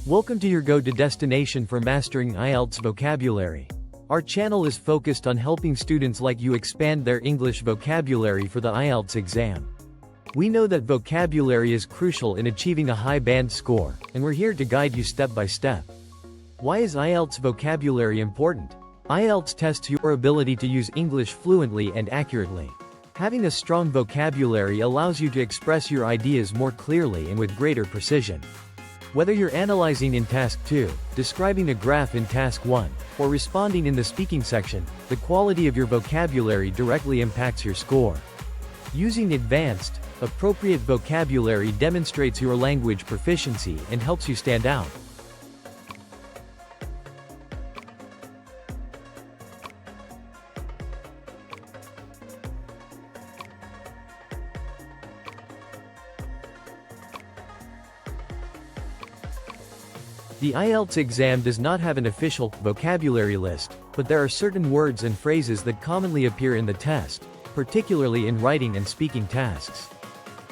Welcome to your go-to destination for mastering IELTS vocabulary. Our channel is focused on helping students like you expand their English vocabulary for the IELTS exam. We know that vocabulary is crucial in achieving a high band score, and we're here to guide you step by step. Why is IELTS vocabulary important? IELTS tests your ability to use English fluently and accurately. Having a strong vocabulary allows you to express your ideas more clearly and with greater precision. Whether you're analyzing in Task 2, describing a graph in Task 1, or responding in the speaking section, the quality of your vocabulary directly impacts your score. Using advanced, appropriate vocabulary demonstrates your language proficiency and helps you stand out. The IELTS exam does not have an official vocabulary list, but there are certain words and phrases that commonly appear in the test, particularly in writing and speaking tasks.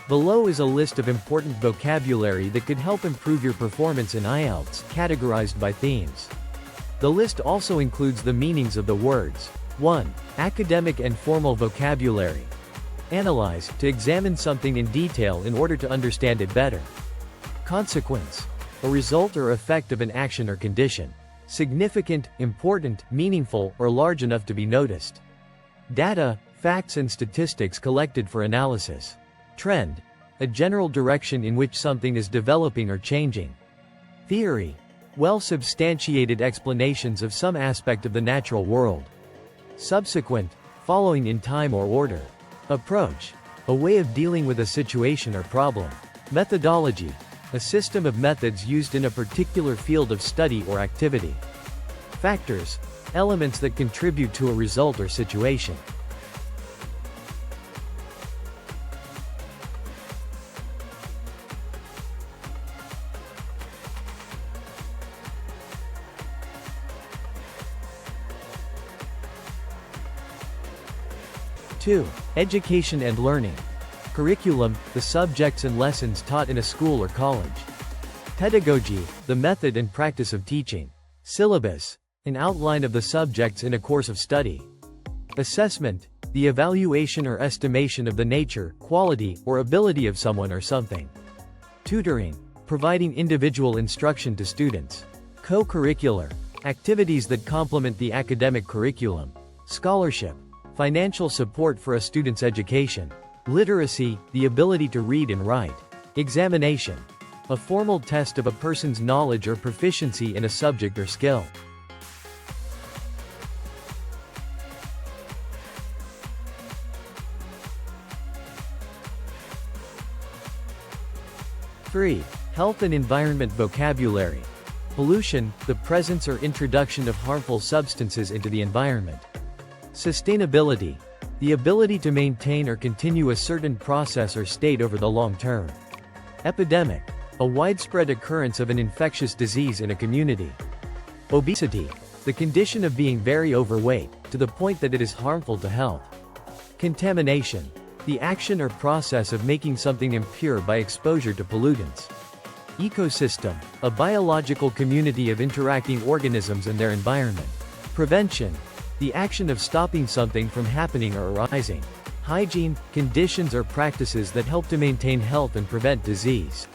Below is a list of important vocabulary that could help improve your performance in IELTS, categorized by themes. The list also includes the meanings of the words. 1. Academic and formal vocabulary. Analyze, to examine something in detail in order to understand it better. Consequence. A result or effect of an action or condition. Significant, important, meaningful, or large enough to be noticed. Data, facts and statistics collected for analysis. Trend. A general direction in which something is developing or changing. Theory. Well-substantiated explanations of some aspect of the natural world. Subsequent. Following in time or order. Approach. A way of dealing with a situation or problem. Methodology. A system of methods used in a particular field of study or activity. Factors. Elements that contribute to a result or situation. Two. Education and learning. Curriculum, the subjects and lessons taught in a school or college. Pedagogy, the method and practice of teaching. Syllabus, an outline of the subjects in a course of study. Assessment, the evaluation or estimation of the nature, quality, or ability of someone or something. Tutoring, providing individual instruction to students. Co-curricular, activities that complement the academic curriculum. Scholarship, financial support for a student's education. Literacy, the ability to read and write. Examination, a formal test of a person's knowledge or proficiency in a subject or skill. Three. Health and environment vocabulary. Pollution, the presence or introduction of harmful substances into the environment. Sustainability, the ability to maintain or continue a certain process or state over the long term. Epidemic, a widespread occurrence of an infectious disease in a community. Obesity, the condition of being very overweight, to the point that it is harmful to health. Contamination, the action or process of making something impure by exposure to pollutants. Ecosystem, a biological community of interacting organisms and their environment. Prevention, the action of stopping something from happening or arising. Hygiene, conditions or practices that help to maintain health and prevent disease.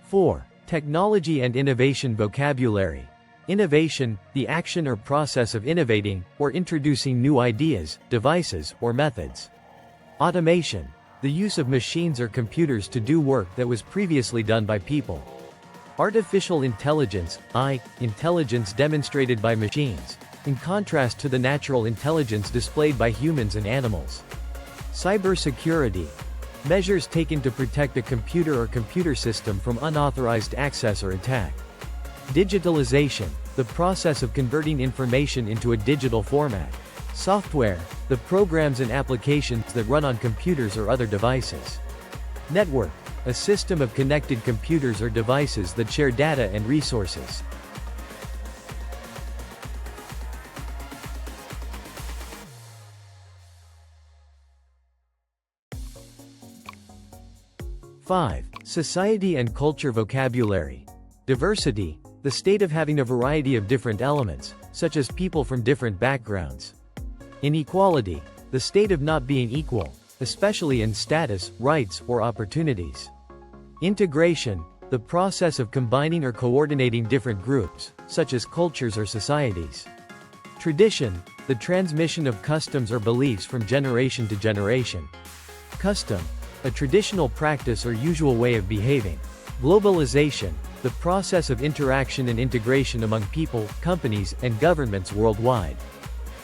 Four. Technology and innovation vocabulary. Innovation, the action or process of innovating, or introducing new ideas, devices, or methods. Automation, the use of machines or computers to do work that was previously done by people. Artificial intelligence, intelligence demonstrated by machines, in contrast to the natural intelligence displayed by humans and animals. Cybersecurity, measures taken to protect a computer or computer system from unauthorized access or attack. Digitalization, the process of converting information into a digital format. Software, the programs and applications that run on computers or other devices. Network, a system of connected computers or devices that share data and resources. 5. Society and culture vocabulary. Diversity, the state of having a variety of different elements, such as people from different backgrounds. Inequality, the state of not being equal, especially in status, rights, or opportunities. Integration, the process of combining or coordinating different groups, such as cultures or societies. Tradition, the transmission of customs or beliefs from generation to generation. Custom, a traditional practice or usual way of behaving. Globalization, the process of interaction and integration among people, companies, and governments worldwide.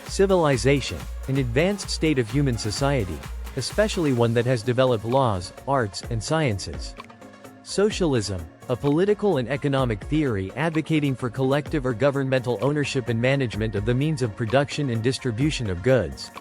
Civilization, an advanced state of human society, especially one that has developed laws, arts, and sciences. Socialism, a political and economic theory advocating for collective or governmental ownership and management of the means of production and distribution of goods.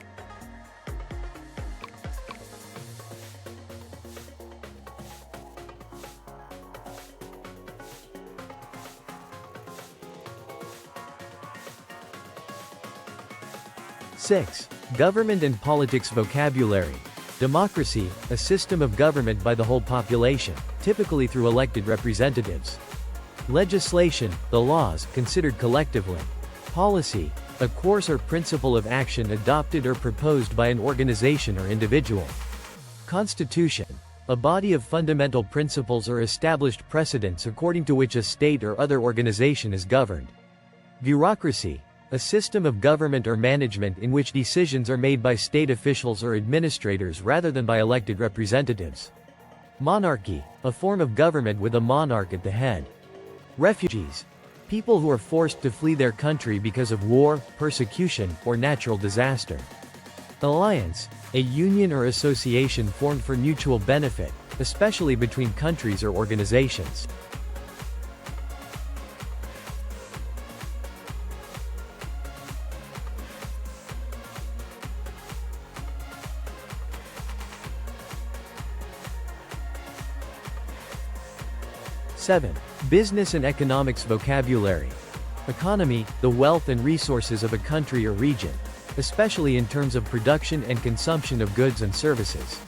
Six. Government and politics vocabulary. Democracy, a system of government by the whole population, typically through elected representatives. Legislation, the laws, considered collectively. Policy, a course or principle of action adopted or proposed by an organization or individual. Constitution, a body of fundamental principles or established precedents according to which a state or other organization is governed. Bureaucracy, a system of government or management in which decisions are made by state officials or administrators rather than by elected representatives. Monarchy, a form of government with a monarch at the head. Refugees, people who are forced to flee their country because of war, persecution, or natural disaster. Alliance, a union or association formed for mutual benefit, especially between countries or organizations. Seven. Business and economics vocabulary. Economy, the wealth and resources of a country or region, especially in terms of production and consumption of goods and services.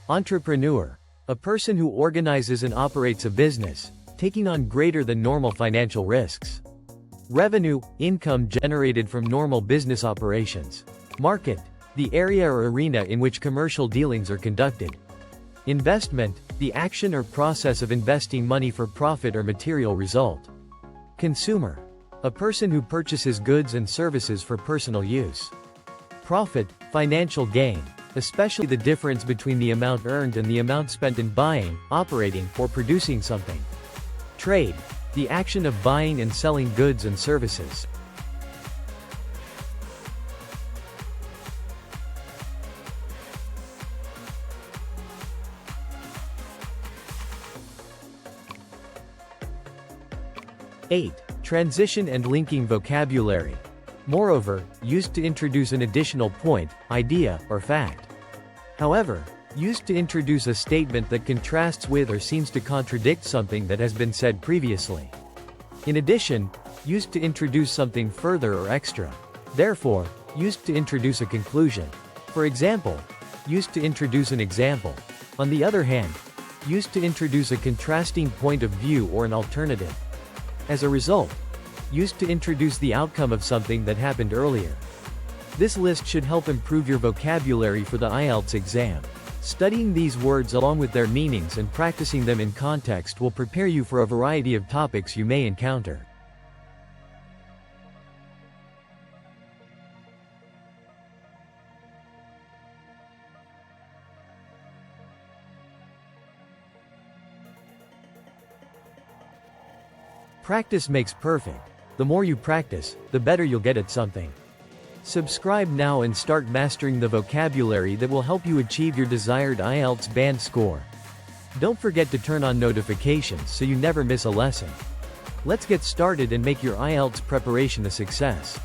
Entrepreneur, a person who organizes and operates a business, taking on greater than normal financial risks. Revenue, income generated from normal business operations. Market, the area or arena in which commercial dealings are conducted. Investment, the action or process of investing money for profit or material result. Consumer, a person who purchases goods and services for personal use. Profit, financial gain, especially the difference between the amount earned and the amount spent in buying, operating, or producing something. Trade, the action of buying and selling goods and services. Eight. Transition and linking vocabulary. Moreover, used to introduce an additional point, idea, or fact. However, used to introduce a statement that contrasts with or seems to contradict something that has been said previously. In addition, used to introduce something further or extra. Therefore, used to introduce a conclusion. For example, used to introduce an example. On the other hand, used to introduce a contrasting point of view or an alternative. As a result, used to introduce the outcome of something that happened earlier. This list should help improve your vocabulary for the IELTS exam. Studying these words along with their meanings and practicing them in context will prepare you for a variety of topics you may encounter. Practice makes perfect. The more you practice, the better you'll get at something. Subscribe now and start mastering the vocabulary that will help you achieve your desired IELTS band score. Don't forget to turn on notifications so you never miss a lesson. Let's get started and make your IELTS preparation a success.